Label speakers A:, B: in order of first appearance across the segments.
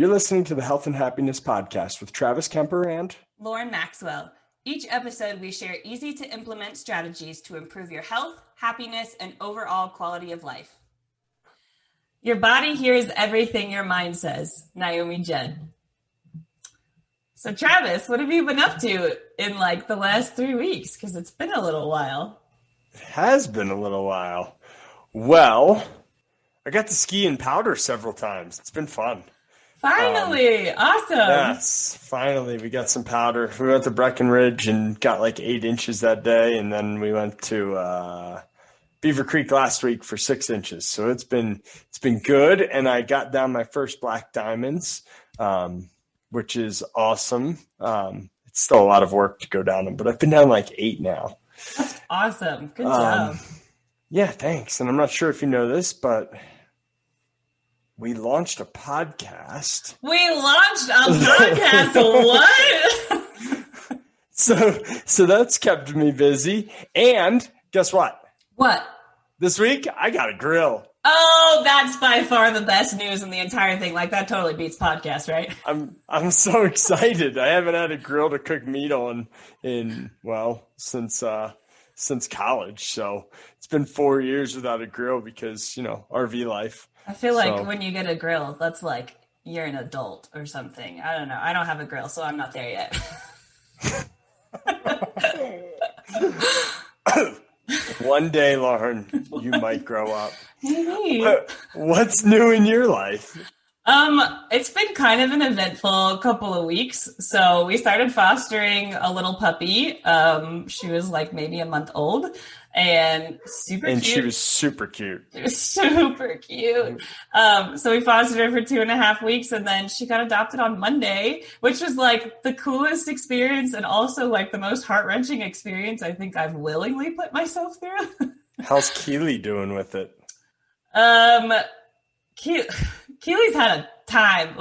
A: You're listening to the Health and Happiness Podcast with Travis Kemper and
B: Lauryn Maxwell. Each episode, we share easy-to-implement strategies to improve your health, happiness, and overall quality of life. Your body hears everything your mind says. Naomi Judd. So Travis, what have you been up to in the last 3 weeks? Because it's been a little while.
A: It has been a little while. Well, I got to ski in powder several times. It's been fun.
B: Finally. Awesome.
A: Yes, finally. We got some powder. We went to Breckenridge and got 8 inches that day. And then we went to Beaver Creek last week for 6 inches. So it's been good. And I got down my first black diamonds, which is awesome. It's still a lot of work to go down them, but I've been down 8 now.
B: That's awesome. Good job.
A: Yeah, thanks. And I'm not sure if you know this, but we launched a podcast.
B: We launched a podcast? What?
A: So that's kept me busy. And guess what?
B: What?
A: This week, I got a grill.
B: Oh, that's by far the best news in the entire thing. That totally beats podcast, right?
A: I'm so excited. I haven't had a grill to cook meat on since college. So it's been 4 years without a grill because, RV life.
B: I feel like when you get a grill, that's you're an adult or something. I don't know. I don't have a grill, so I'm not there yet.
A: One day, Lauren, you might grow up.
B: Maybe.
A: What's new in your life?
B: It's been kind of an eventful couple of weeks. So we started fostering a little puppy. She was maybe a month old and super cute. And
A: she was super cute.
B: She was super cute. So we fostered her for 2.5 weeks and then she got adopted on Monday, which was the coolest experience and also the most heart-wrenching experience I think I've willingly put myself through.
A: How's Keely doing with it?
B: Keely's had a time.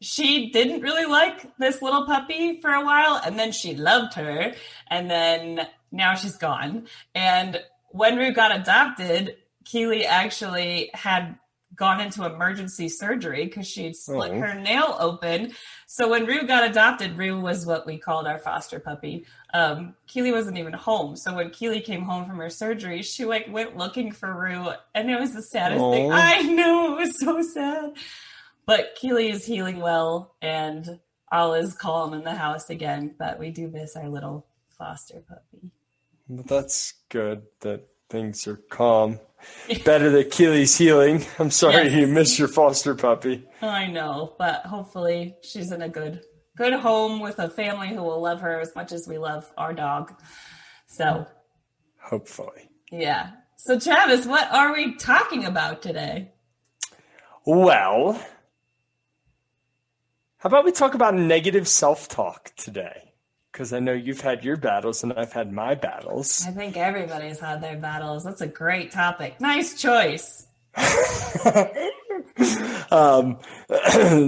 B: She didn't really like this little puppy for a while, and then she loved her, and then now she's gone. And when Rue got adopted, Keely actually had gone into emergency surgery because she'd split her nail open. So when Rue got adopted, Rue was what we called our foster puppy. Keely wasn't even home. So when Keely came home from her surgery, she went looking for Rue, and it was the saddest thing. I know, it was so sad. But Keely is healing well, and all is calm in the house again. But we do miss our little foster puppy.
A: Well, that's good that things are calm. Better that Keely's healing. I'm sorry you missed your foster puppy.
B: I know, but hopefully she's in a good home with a family who will love her as much as we love our dog. So
A: hopefully.
B: Yeah. So Travis, what are we talking about today?
A: Well, how about we talk about negative self-talk today? Because I know you've had your battles and I've had my battles.
B: I think everybody's had their battles. That's a great topic. Nice choice.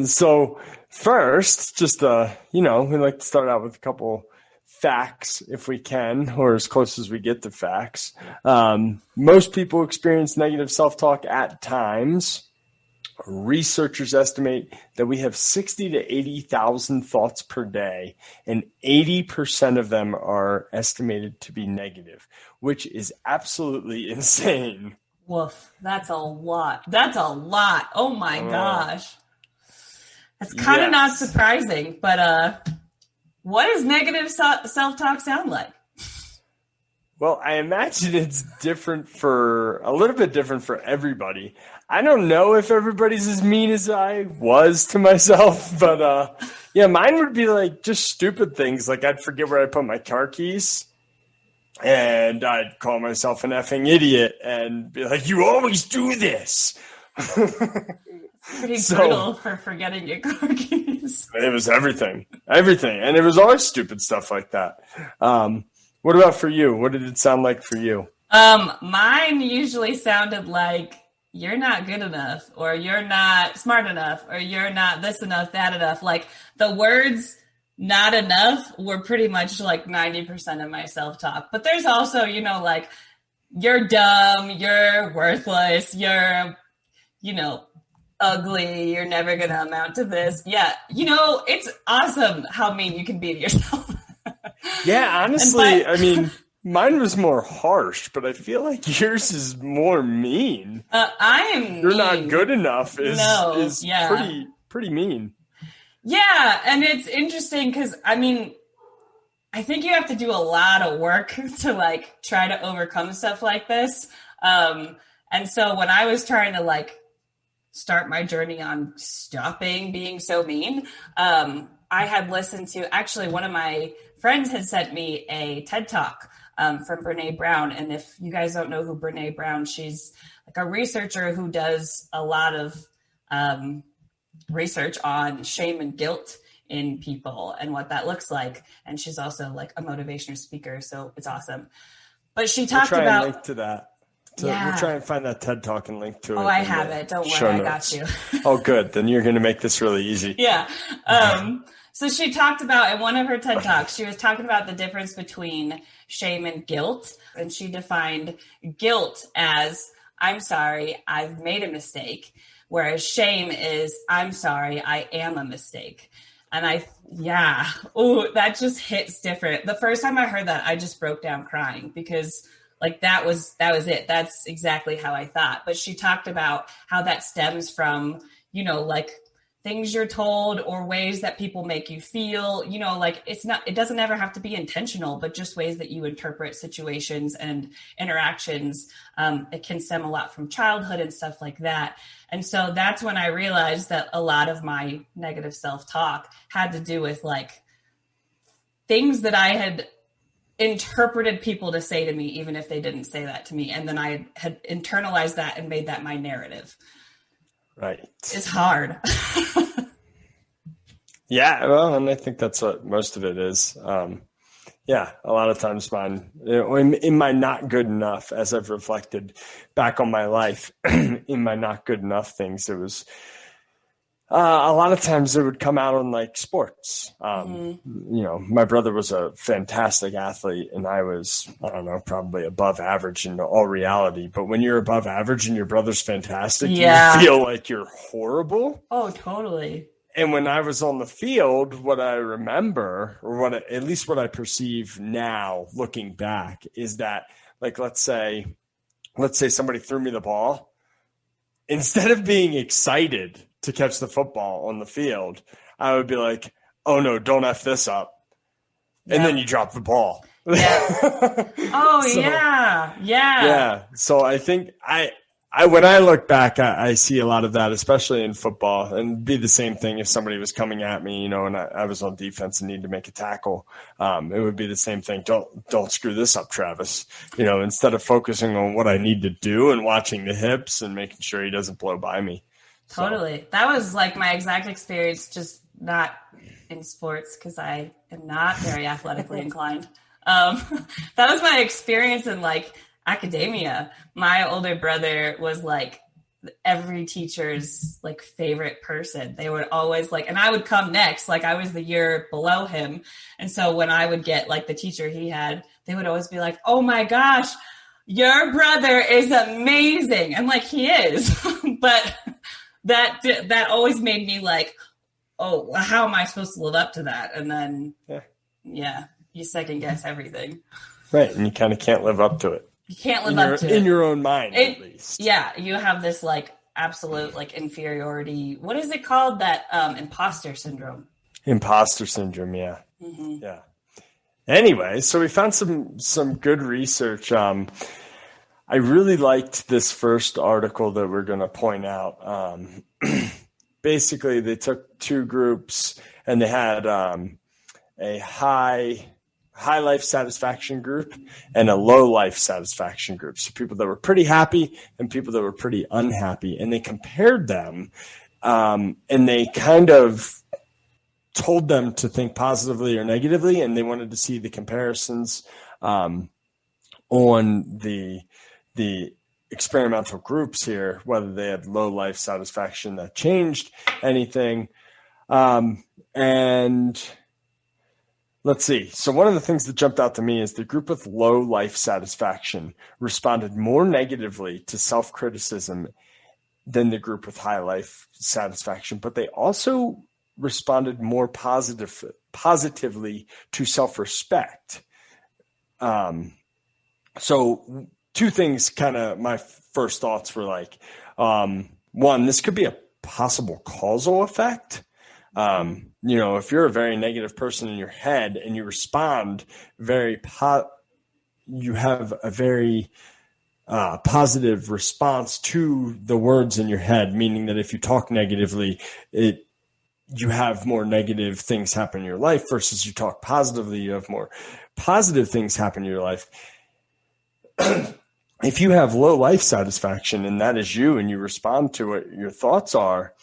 A: So first, just, we like to start out with a couple facts if we can, or as close as we get to facts. Most people experience negative self-talk at times. Researchers estimate that we have 60 to 80,000 thoughts per day, and 80% of them are estimated to be negative, which is absolutely insane.
B: Woof. That's a lot. Oh my gosh. That's kind of not surprising, but what does negative self-talk sound like?
A: Well, I imagine it's a little bit different for everybody. I don't know if everybody's as mean as I was to myself, but mine would be just stupid things. I'd forget where I put my car keys and I'd call myself an effing idiot and be like, you always do this.
B: Pretty brutal for forgetting your car keys.
A: It was everything. And it was always stupid stuff like that. What about for you? What did it sound like for you?
B: Mine usually sounded like, you're not good enough, or you're not smart enough, or you're not this enough, that enough. The words not enough were pretty much 90% of my self-talk. But there's also, you're dumb, you're worthless, you're, ugly. You're never going to amount to this. Yeah. It's awesome how mean you can be to yourself.
A: Yeah, honestly, I mean, mine was more harsh, but I feel like yours is more mean.
B: I am
A: You're
B: mean.
A: Not good enough is
B: yeah.
A: pretty mean.
B: Yeah, and it's interesting because, I mean, I think you have to do a lot of work to, like, try to overcome stuff like this. And so when I was trying to, like, start my journey on stopping being so mean, I had listened to, actually, one of my friends had sent me a TED Talk from Brene Brown. And if you guys don't know who Brene Brown, she's like a researcher who does a lot of research on shame and guilt in people and what that looks like. And she's also like a motivational speaker. So it's awesome. But she talked about...
A: We'll try and link to that. We'll try and find that TED Talk and link to it.
B: Oh, I have it. Don't worry, I got you.
A: Oh, good. Then you're going to make this really easy.
B: Yeah. So she talked about, in one of her TED Talks, she was talking about the difference between shame and guilt. And she defined guilt as, I'm sorry, I've made a mistake. Whereas shame is, I'm sorry, I am a mistake. And that just hits different. The first time I heard that, I just broke down crying because like that was it. That's exactly how I thought. But she talked about how that stems from, like things you're told or ways that people make you feel, like it doesn't ever have to be intentional, but just ways that you interpret situations and interactions. It can stem a lot from childhood and stuff like that. And so that's when I realized that a lot of my negative self-talk had to do with like things that I had interpreted people to say to me, even if they didn't say that to me. And then I had internalized that and made that my narrative.
A: Right.
B: It's hard.
A: Yeah. Well, and I think that's what most of it is. Yeah. A lot of times mine, in my not good enough, as I've reflected back on my life, in my not good enough things, it was, a lot of times it would come out on like sports. My brother was a fantastic athlete and I was, I don't know, probably above average in all reality. But when you're above average and your brother's fantastic, you feel like you're horrible.
B: Oh, totally.
A: And when I was on the field, what I remember, or at least what I perceive now looking back, is that like, let's say somebody threw me the ball. Instead of being excited to catch the football on the field, I would be like, oh no, don't F this up. And then you drop the ball.
B: Yeah. Oh, yeah.
A: Yeah. So I think when I look back, I see a lot of that, especially in football, and it'd be the same thing if somebody was coming at me, and I was on defense and needed to make a tackle. It would be the same thing. Don't screw this up, Travis. Instead of focusing on what I need to do and watching the hips and making sure he doesn't blow by me.
B: Totally. So. That was like my exact experience, just not in sports because I am not very athletically inclined. That was my experience in like academia. My older brother was like every teacher's like favorite person. They would always like, and I would come next, like I was the year below him. And so when I would get like the teacher he had, they would always be like, oh my gosh, your brother is amazing. And like, he is, but that always made me like, oh, how am I supposed to live up to that? And then, you second guess everything.
A: Right. And you kind of can't live up to it.
B: You can't live up to it.
A: In your own mind, at least.
B: Yeah. You have this like absolute like inferiority. What is it called? That imposter syndrome.
A: Imposter syndrome. Yeah.
B: Mm-hmm.
A: Yeah. Anyway, so we found some good research. I really liked this first article that we're going to point out. Basically, they took two groups and they had a high life satisfaction group and a low life satisfaction group. So people that were pretty happy and people that were pretty unhappy. And they compared them and they kind of told them to think positively or negatively. And they wanted to see the comparisons on the experimental groups here, whether they had low life satisfaction that changed anything. And let's see. So one of the things that jumped out to me is the group with low life satisfaction responded more negatively to self-criticism than the group with high life satisfaction, but they also responded more positively to self-respect. So two things, kind of my first thoughts were like, one, this could be a possible causal effect. If you're a very negative person in your head and you respond you have a very positive response to the words in your head, meaning that if you talk negatively, you have more negative things happen in your life versus you talk positively, you have more positive things happen in your life. If you have low life satisfaction and that is you and you respond to what your thoughts are,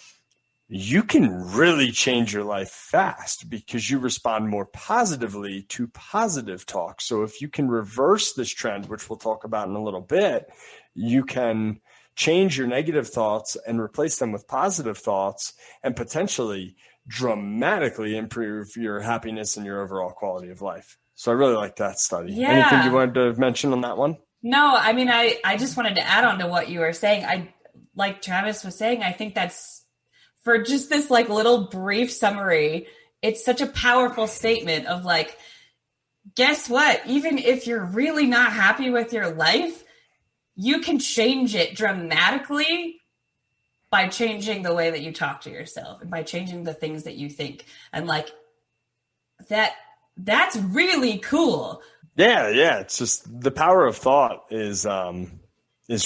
A: you can really change your life fast because you respond more positively to positive talk. So if you can reverse this trend, which we'll talk about in a little bit, you can change your negative thoughts and replace them with positive thoughts and potentially dramatically improve your happiness and your overall quality of life. So I really like that study.
B: Yeah.
A: Anything you wanted to mention on that one?
B: No, I mean, I just wanted to add on to what you were saying. Like Travis was saying, I think that's, for just this like little brief summary, it's such a powerful statement of like, guess what? Even if you're really not happy with your life, you can change it dramatically by changing the way that you talk to yourself and by changing the things that you think. And like that's really cool.
A: Yeah. It's just the power of thought is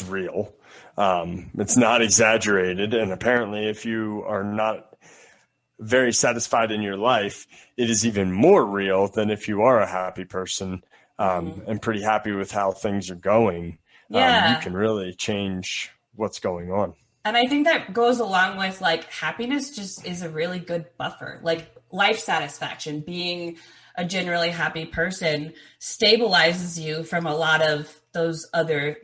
A: real. It's not exaggerated. And apparently if you are not very satisfied in your life, it is even more real than if you are a happy person, and pretty happy with how things are going. You can really change what's going on.
B: And I think that goes along with like happiness just is a really good buffer. Like life satisfaction, being a generally happy person stabilizes you from a lot of those other,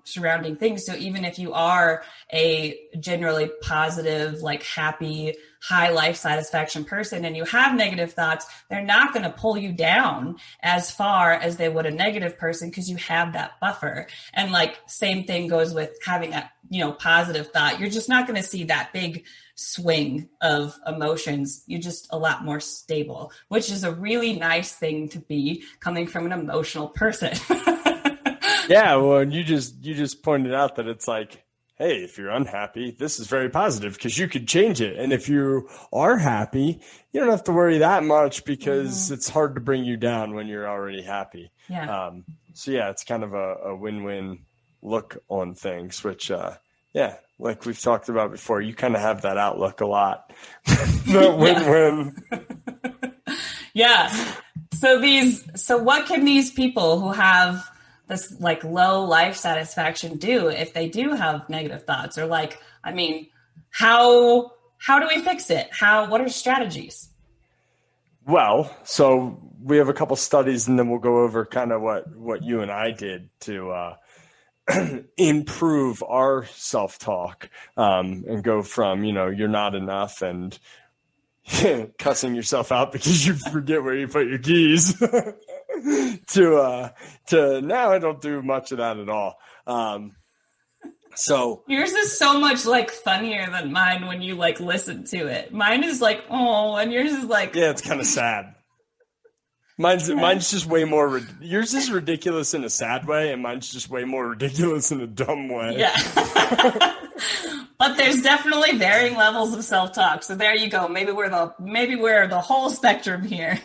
B: surrounding things. So even if you are a generally positive, like happy, high life satisfaction person and you have negative thoughts, they're not going to pull you down as far as they would a negative person because you have that buffer. And like same thing goes with having that, positive thought. You're just not going to see that big swing of emotions. You're just a lot more stable, which is a really nice thing to be coming from an emotional person.
A: Yeah, well, and you just pointed out that it's like, hey, if you're unhappy, this is very positive because you could change it. And if you are happy, you don't have to worry that much because it's hard to bring you down when you're already happy.
B: Yeah.
A: So yeah, it's kind of a win-win look on things, which, like we've talked about before, you kind of have that outlook a lot. The win-win.
B: Yeah. So what can these people who have this like low life satisfaction do if they do have negative thoughts? Or like, I mean, how do we fix it? What are strategies?
A: Well, so we have a couple studies and then we'll go over kind of what you and I did to improve our self-talk, and go from, you're not enough and cussing yourself out because you forget where you put your keys to now I don't do much of that at all. So
B: yours is so much like funnier than mine when you like listen to it. Mine is like, oh, and yours is like,
A: yeah, it's kind of sad. Mine's just way more. Yours is ridiculous in a sad way, and mine's just way more ridiculous in a dumb way.
B: Yeah. But there's definitely varying levels of self-talk. So there you go. Maybe we're the whole spectrum here.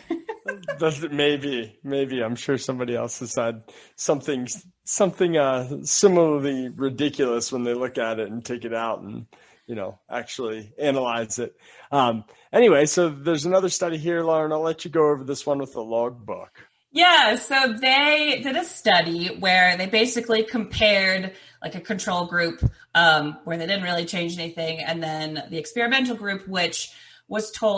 A: Maybe. I'm sure somebody else has had something similarly ridiculous when they look at it and take it out and actually analyze it. Anyway, so there's another study here, Lauryn. I'll let you go over this one with the logbook.
B: Yeah, so they did a study where they basically compared like a control group where they didn't really change anything, and then the experimental group, which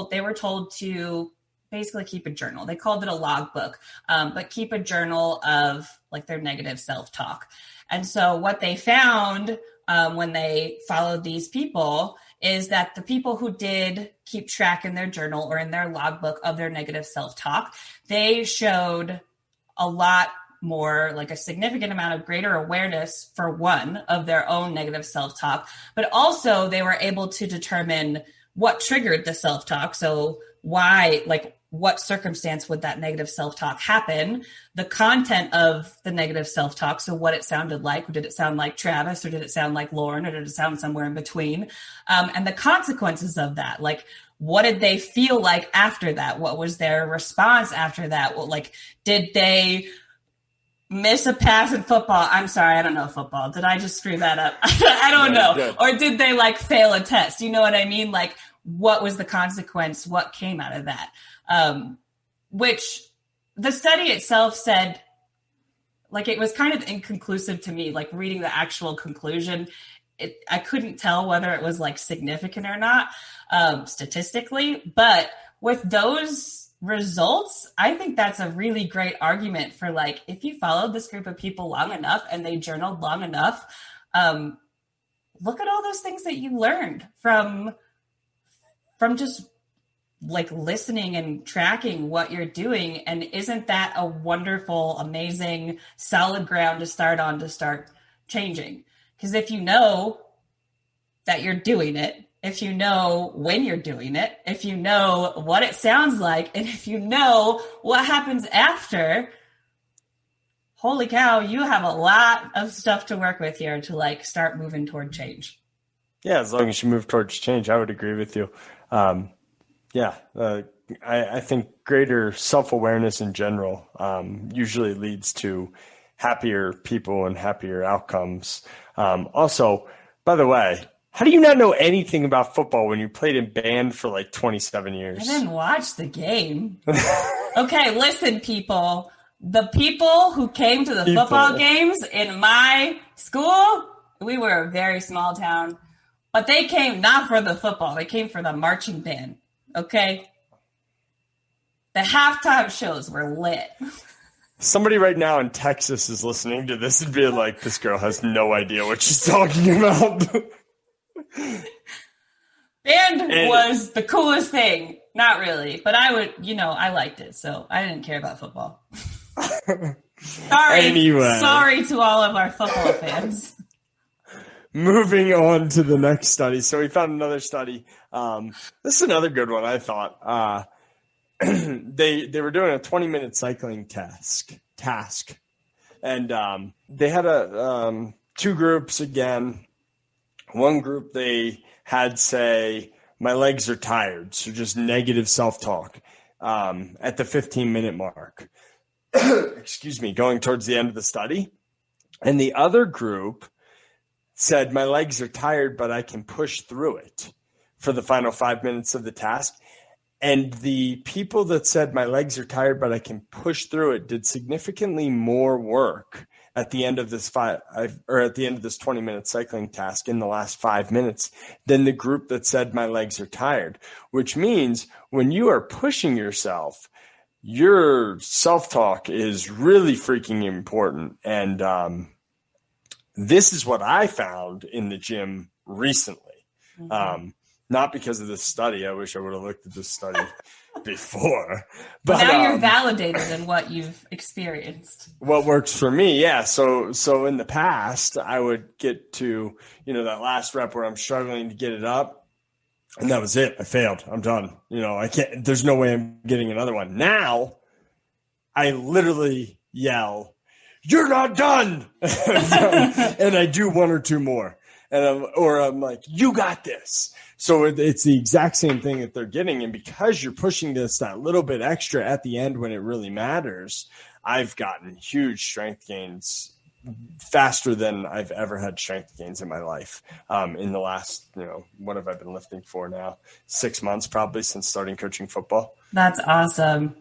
B: they were told to basically keep a journal. They called it a logbook, but keep a journal of like their negative self-talk. And so what they found when they followed these people is that the people who did keep track in their journal or in their logbook of their negative self-talk, they showed a lot more, like a significant amount of greater awareness, for one, of their own negative self-talk, but also they were able to determine what triggered the self-talk. So why, like, what circumstance would that negative self-talk happen? The content of the negative self-talk. So what it sounded like. Did it sound like Travis, or did it sound like Lauryn, or did it sound somewhere in between? And the consequences of that. Like, what did they feel like after that? What was their response after that? Well, like, did they miss a pass in football? I'm sorry, I don't know football. Did I just screw that up? I don't know. Good. Or did they like fail a test? You know what I mean? Like, what was the consequence? What came out of that? Which the study itself said, like, it was kind of inconclusive to me, like reading the actual conclusion. I couldn't tell whether it was like significant or not, statistically, but with those results, I think that's a really great argument for, like, if you followed this group of people long enough and they journaled long enough, look at all those things that you learned from just like listening and tracking what you're doing. And isn't that a wonderful, amazing, solid ground to start on to start changing? Because if you know that you're doing it, if you know when you're doing it, if you know what it sounds like, and if you know what happens after, holy cow, you have a lot of stuff to work with here to like start moving toward change.
A: Yeah, as long as you move towards change, I would agree with you. I think greater self-awareness in general usually leads to happier people and happier outcomes. Also, by the way, how do you not know anything about football when you played in band for like 27 years?
B: I didn't watch the game. Okay, listen, people. The people who came to the football games in my school, we were a very small town, but they came not for the football. They came for the marching band. Okay. The halftime shows were lit.
A: Somebody right now in Texas is listening to this and being like, this girl has no idea what she's talking about.
B: Band was the coolest thing. Not really, but I liked it. So I didn't care about football. Sorry to all of our football fans.
A: Moving on to the next study. So we found another study. This is another good one, I thought. They were doing a 20-minute cycling task. And they had two groups again. One group, they had say, my legs are tired. So just negative self-talk at the 15-minute mark. Excuse me, going towards the end of the study. And the other group said, my legs are tired, but I can push through it for the final 5 minutes of the task. And the people that said, my legs are tired, but I can push through it, did significantly more work at the end of this 20-minute cycling task in the last 5 minutes than the group that said, my legs are tired, which means when you are pushing yourself, your self-talk is really freaking important. And, this is what I found in the gym recently. Mm-hmm. Not because of this study. I wish I would have looked at this study before. But
B: now you're validated in what you've experienced.
A: What works for me, yeah. So in the past, I would get to, that last rep where I'm struggling to get it up, and that was it. I failed. I'm done. I can't. There's no way I'm getting another one. Now, I literally yell, you're not done. And I do one or two more. And I'm like, you got this. So it's the exact same thing that they're getting. And because you're pushing this that little bit extra at the end when it really matters, I've gotten huge strength gains faster than I've ever had strength gains in my life. In the last, what have I been lifting for now? 6 months probably since starting coaching football.
B: That's awesome.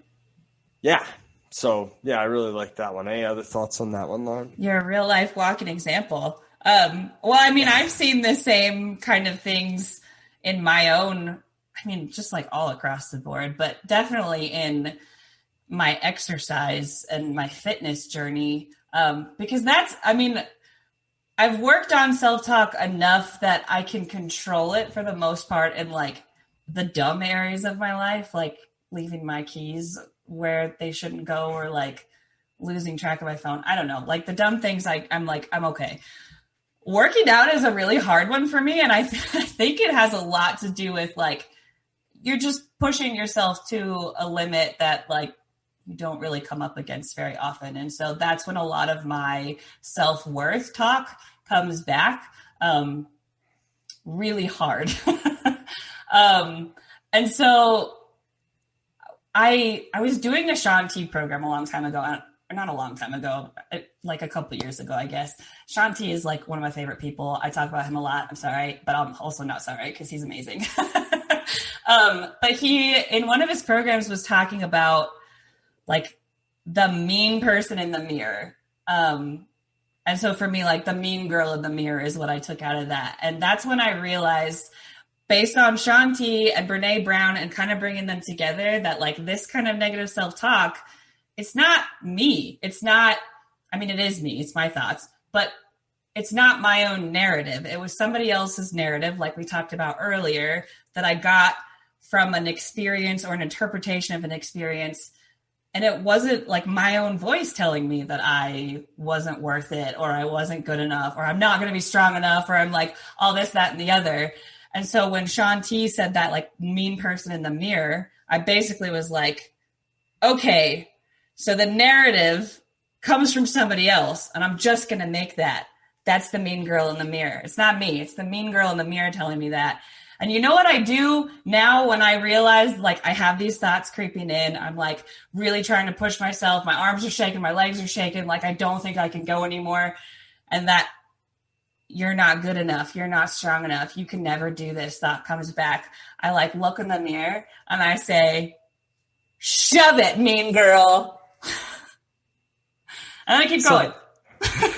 A: Yeah. So, yeah, I really like that one. Any other thoughts on that one, Lauryn?
B: You're a real life walking example. I've seen the same kind of things in my own, just like all across the board, but definitely in my exercise and my fitness journey. Because I've worked on self-talk enough that I can control it for the most part in like the dumb areas of my life, like leaving my keys where they shouldn't go, or like losing track of my phone. I don't know. Like the dumb things, I'm like, I'm okay. Working out is a really hard one for me. And I think it has a lot to do with like, you're just pushing yourself to a limit that like you don't really come up against very often. And so that's when a lot of my self-worth talk comes back really hard. And so I was doing a Shanti program a long time ago, or not a long time ago, like a couple of years ago, I guess. Shanti is like one of my favorite people. I talk about him a lot. I'm sorry, but I'm also not sorry because he's amazing. But he, in one of his programs, was talking about like the mean person in the mirror. And so for me, like the mean girl in the mirror is what I took out of that. And that's when I realized, based on Shanti and Brene Brown and kind of bringing them together, that like this kind of negative self-talk, it's not me. It's not, I mean, it is me. It's my thoughts, but it's not my own narrative. It was somebody else's narrative, like we talked about earlier, that I got from an experience or an interpretation of an experience. And it wasn't like my own voice telling me that I wasn't worth it, or I wasn't good enough, or I'm not going to be strong enough, or I'm like all this, that, and the other. And so when Shanti said that like mean person in the mirror, I basically was like, okay, so the narrative comes from somebody else and I'm just going to make that. That's the mean girl in the mirror. It's not me. It's the mean girl in the mirror telling me that. And you know what I do now when I realize like I have these thoughts creeping in, I'm like really trying to push myself. My arms are shaking. My legs are shaking. Like I don't think I can go anymore. And that you're not good enough. You're not strong enough. You can never do this. Thought comes back. I like look in the mirror and I say, shove it, mean girl. And I keep going.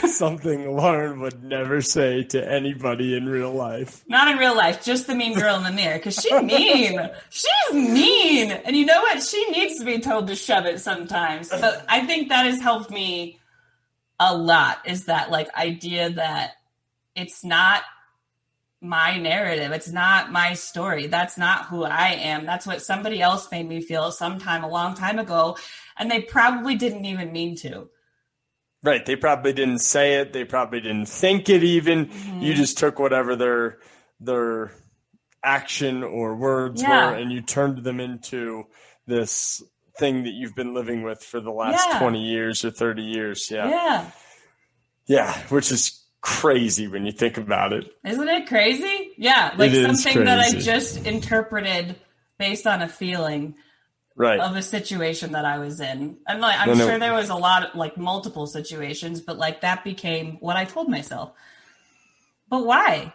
A: Something Lauryn would never say to anybody in real life.
B: Not in real life, just the mean girl in the mirror. Because she's mean. She's mean. And you know what? She needs to be told to shove it sometimes. But I think that has helped me a lot, is that like idea that it's not my narrative. It's not my story. That's not who I am. That's what somebody else made me feel sometime a long time ago. And they probably didn't even mean to.
A: Right. They probably didn't say it. They probably didn't think it even. Mm-hmm. You just took whatever their action or words were and you turned them into this thing that you've been living with for the last 20 years or 30 years. Yeah. Yeah. Which is crazy when you think about it.
B: Isn't it crazy? Yeah. Like something that I just interpreted based on a feeling. Right. Of a situation that I was in. And like, I'm sure there was a lot of like multiple situations, but like that became what I told myself. But why?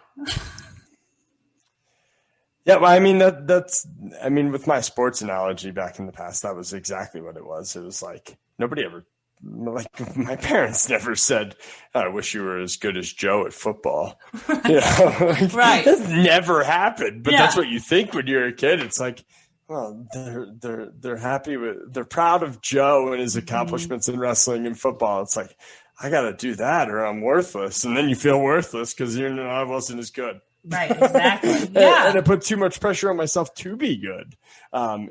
A: Yeah, well, I mean, I mean, with my sports analogy back in the past, that was exactly what it was. It was like nobody ever, like my parents never said, I wish you were as good as Joe at football. You know, like, right. That never happened, but that's what you think when you're a kid. It's like, well, they're happy they're proud of Joe and his accomplishments in wrestling and football. It's like, I got to do that or I'm worthless. And then you feel worthless because I wasn't as good.
B: Right. Exactly. Yeah.
A: And I put too much pressure on myself to be good,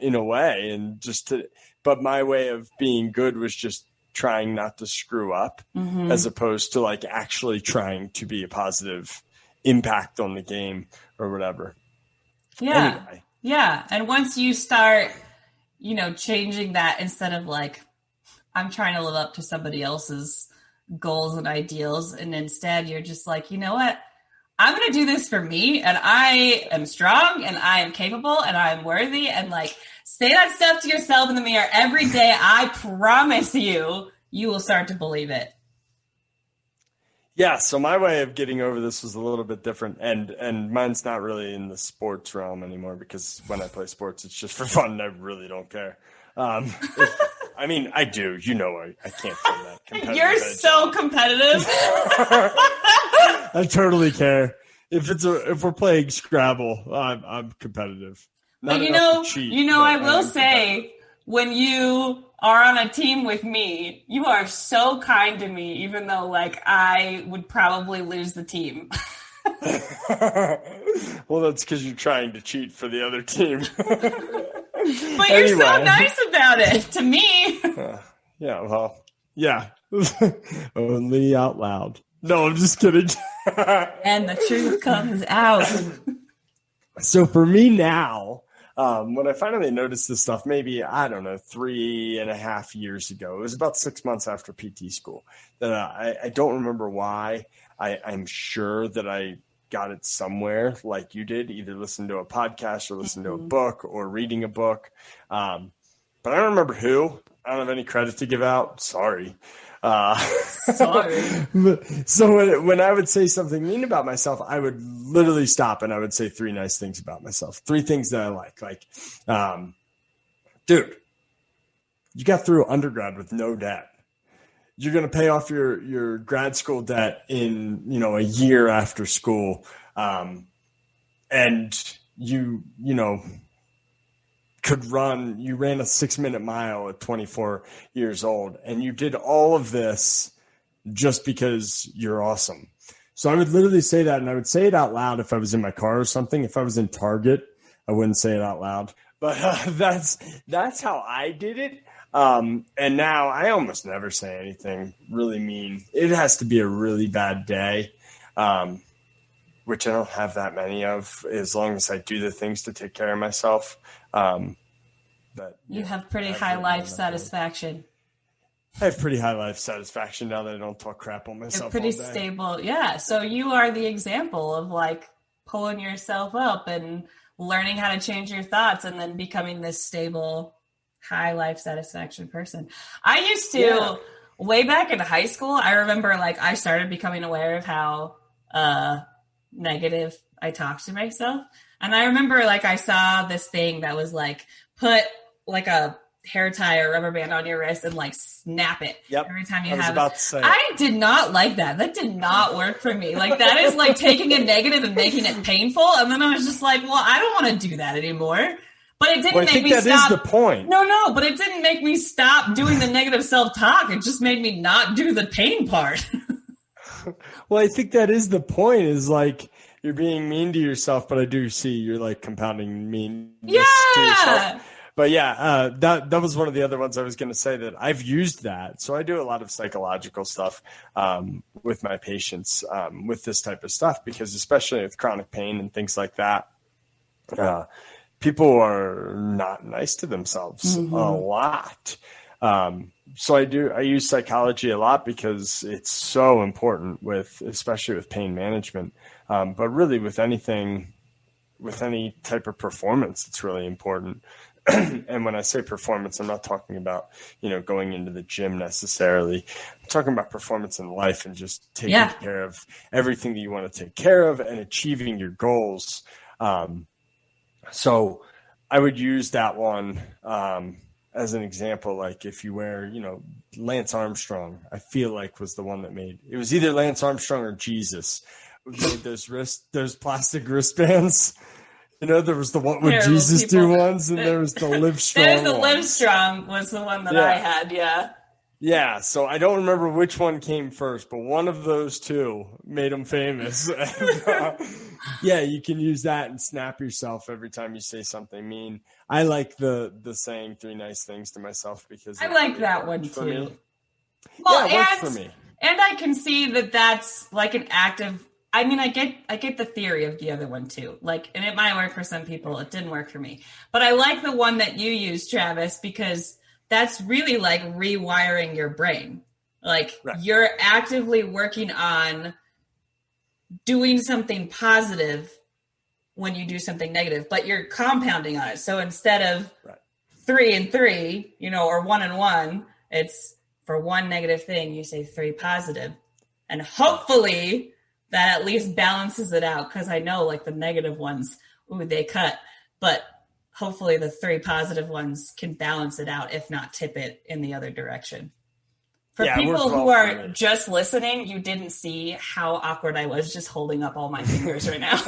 A: in a way. And but my way of being good was just trying not to screw up as opposed to like actually trying to be a positive impact on the game or whatever.
B: Yeah.
A: Anyway.
B: Yeah. And once you start, changing that instead of like, I'm trying to live up to somebody else's goals and ideals. And instead you're just like, you know what? I'm going to do this for me. And I am strong and I am capable and I am worthy. And like, say that stuff to yourself in the mirror every day. I promise you will start to believe it.
A: Yeah, so my way of getting over this was a little bit different, and mine's not really in the sports realm anymore because when I play sports, it's just for fun, and I really don't care. I mean, I do. I can't feel that competitive.
B: You're so competitive.
A: I totally care. If we're playing Scrabble, I'm competitive. Not enough to cheat,
B: I will say, when you are on a team with me, you are so kind to me, even though like I would probably lose the team.
A: Well, that's because you're trying to cheat for the other team.
B: But you're so nice about it to me.
A: Yeah, well, Yeah. Only out loud. No, I'm just kidding.
B: And the truth comes out.
A: So for me now, when I finally noticed this stuff, maybe, I don't know, 3.5 years ago, it was about 6 months after PT school, that I don't remember why. I'm sure that I got it somewhere like you did, either listen to a podcast or listen to a book or reading a book. But I don't remember who. I don't have any credit to give out. Sorry.
B: Sorry.
A: So when I would say something mean about myself, I would literally stop and I would say 3 nice things about myself. 3 things that I like. Like, dude, you got through undergrad with no debt. You're going to pay off your grad school debt in, a year after school. And you ran a 6-minute mile at 24 years old, and you did all of this just because you're awesome. So I would literally say that, and I would say it out loud if I was in my car or something. If I was in Target, I wouldn't say it out loud, but that's how I did it. And now I almost never say anything really mean. It has to be a really bad day, which I don't have that many of, as long as I do the things to take care of myself.
B: You have pretty high life satisfaction.
A: I have pretty high life satisfaction now that I don't talk crap on myself.
B: You're pretty stable. Yeah. So you are the example of like pulling yourself up and learning how to change your thoughts and then becoming this stable, high life satisfaction person. I used to, way back in high school, I remember like I started becoming aware of how negative I talked to myself. And I remember like I saw this thing that was like, put like a hair tie or rubber band on your wrist and like snap it every time you have it. I did not like that. That did not work for me. Like that is like taking a negative and making it painful. And then I was just like, well, I don't want to do that anymore. But it didn't make me stop.
A: That is the point.
B: No, but it didn't make me stop doing the negative self-talk. It just made me not do the pain part.
A: Well, I think that is the point, is like you're being mean to yourself, but I do see you're like compounding meanness to yourself. But yeah, that was one of the other ones I was going to say, that I've used that. So I do a lot of psychological stuff with my patients with this type of stuff, because especially with chronic pain and things like that, people are not nice to themselves a lot. So I use psychology a lot because it's so important especially with pain management. But really with any type of performance, it's really important. And when I say performance, I'm not talking about, going into the gym necessarily. I'm talking about performance in life and just taking care of everything that you want to take care of and achieving your goals. So I would use that one as an example. Like if you wear, Lance Armstrong, I feel like was the one that it was either Lance Armstrong or Jesus made those plastic wristbands. There was the one with Jesus do ones, and there was the Live Strong.
B: There's the Live Strong was the one that I had,
A: Yeah, so I don't remember which one came first, but one of those two made them famous. You can use that and snap yourself every time you say something mean. I like the saying 3 nice things to myself because
B: I like that one too.
A: Me.
B: Well,
A: it works for me.
B: And I can see that that's like an active. I mean, I get the theory of the other one too. Like, and it might work for some people. It didn't work for me, but I like the one that you use, Travis, because that's really like rewiring your brain. Like you're actively working on doing something positive when you do something negative, but you're compounding on it. So instead of 3 and 3, or 1 and 1, it's for 1 negative thing, you say 3 positive. And hopefully that at least balances it out. Cause I know like the negative ones, they cut, but hopefully the 3 positive ones can balance it out, if not tip it in the other direction. For people who are just listening, you didn't see how awkward I was just holding up all my fingers right now.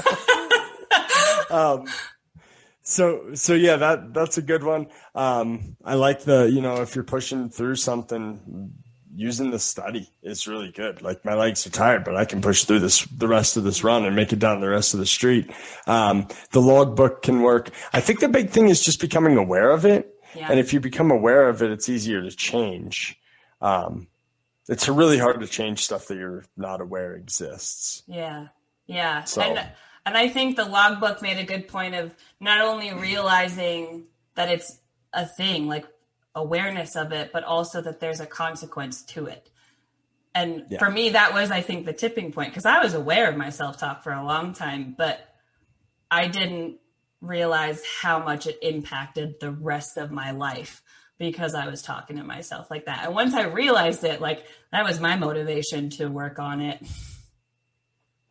A: So yeah, that's a good one. I like if you're pushing through something, using the study is really good. Like my legs are tired, but I can push through the rest of this run and make it down the rest of the street. The logbook can work. I think the big thing is just becoming aware of it. Yeah. And if you become aware of it, it's easier to change. it's really hard to change stuff that you're not aware exists.
B: Yeah. Yeah.
A: So,
B: And I think the logbook made a good point of not only realizing that it's a thing, like awareness of it, but also that there's a consequence to it. And for me, that was, I think, the tipping point, because I was aware of my self-talk for a long time, but I didn't realize how much it impacted the rest of my life because I was talking to myself like that. And once I realized it, like, that was my motivation to work on it.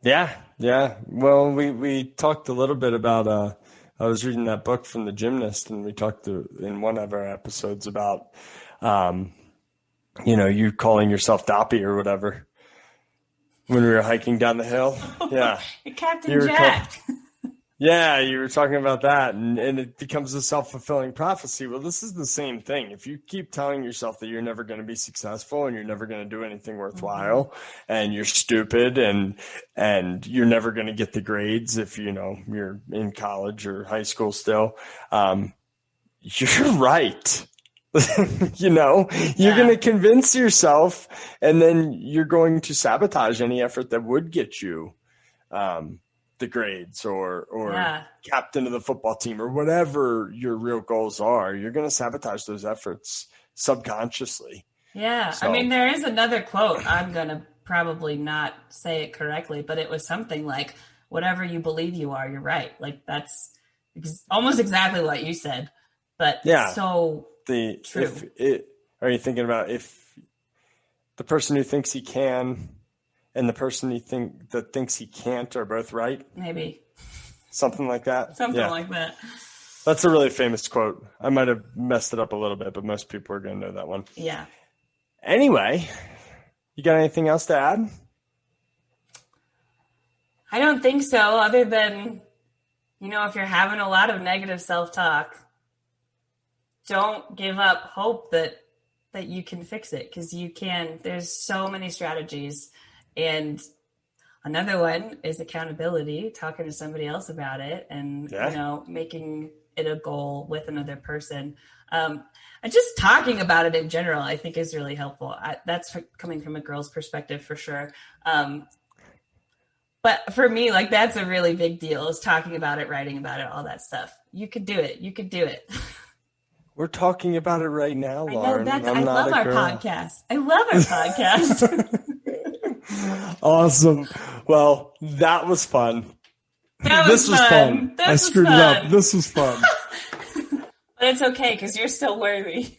A: Yeah. Well, we talked a little bit about, I was reading that book from the gymnast, and we talked in one of our episodes about, you calling yourself Doppy or whatever when we were hiking down the hill. Yeah.
B: Captain Jack.
A: Yeah, you were talking about that, and it becomes a self-fulfilling prophecy. Well, this is the same thing. If you keep telling yourself that you're never going to be successful and you're never going to do anything worthwhile, and you're stupid and you're never going to get the grades if you're in college or high school still, you're right. You're going to convince yourself, and then you're going to sabotage any effort that would get you the grades or captain of the football team or whatever your real goals are. You're going to sabotage those efforts subconsciously.
B: Yeah. So, I mean, there is another quote. I'm going to probably not say it correctly, but it was something like, whatever you believe you are, you're right. Like, that's almost exactly what you said, but so true.
A: Are you thinking about if the person who thinks he can and the person that thinks he can't are both right?
B: Maybe.
A: Something like that?
B: Something like that.
A: That's a really famous quote. I might have messed it up a little bit, but most people are going to know that one.
B: Yeah.
A: Anyway, you got anything else to add?
B: I don't think so, other than, if you're having a lot of negative self-talk, don't give up hope that you can fix it, because you can. There's so many strategies. And another one is accountability, talking to somebody else about it and, making it a goal with another person. And just talking about it in general, I think is really helpful. That's coming from a girl's perspective for sure. But for me, like, that's a really big deal, is talking about it, writing about it, all that stuff. You could do it. You could do it.
A: We're talking about it right now, Lauren.
B: I love our podcast. I love our podcast.
A: Awesome. Well, that was fun.
B: This was fun.
A: I screwed it up. This was fun.
B: But it's okay, because you're still worthy.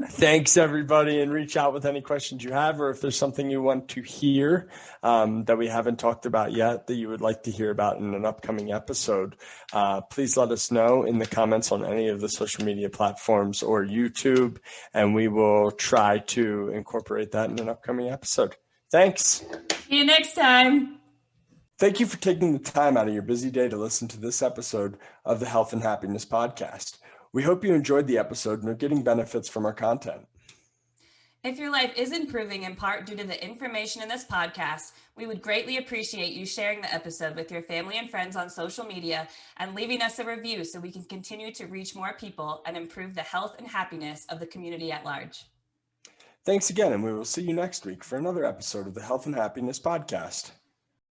A: Thanks, everybody, and reach out with any questions you have, or if there's something you want to hear that we haven't talked about yet that you would like to hear about in an upcoming episode, please let us know in the comments on any of the social media platforms or YouTube, and we will try to incorporate that in an upcoming episode. Thanks.
B: See you next time.
A: Thank you for taking the time out of your busy day to listen to this episode of the Health and Happiness Podcast. We hope you enjoyed the episode and are getting benefits from our content.
B: If your life is improving in part due to the information in this podcast, we would greatly appreciate you sharing the episode with your family and friends on social media and leaving us a review so we can continue to reach more people and improve the health and happiness of the community at large.
A: Thanks again, and we will see you next week for another episode of the Health and Happiness Podcast.